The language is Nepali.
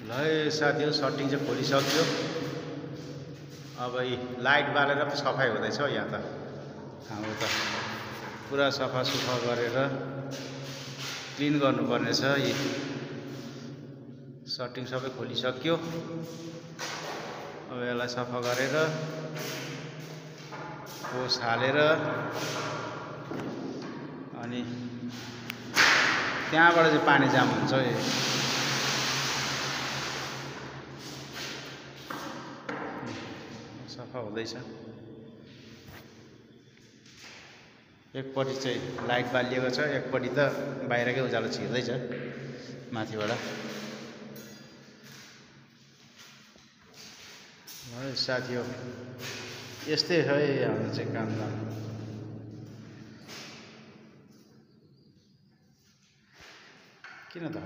ल है साथीहरु, सटिङ चाहिँ खोलिसक्यो। अब लाइट बालेर पो सफाइ हुँदैछ हौ। यहाँ त हाम्रो त पुरा सफा सुफा गरेर क्लिन गर्नुपर्ने छ। यी सटिङ सबै खोलिसक्यो। अब यसलाई सफा गरेर होस हालेर अनि त्यहाँबाट चाहिँ पानी जाम हुन्छ। सफा हुँदैछ। एकपट्टि चाहिँ लाइट बालिएको छ, एकपट्टि त बाहिरकै उज्यालो छिर्दैछ माथिबाट। है साथीहरु, यस्तै है हाम्रो चाहिँ कामदाम। किन त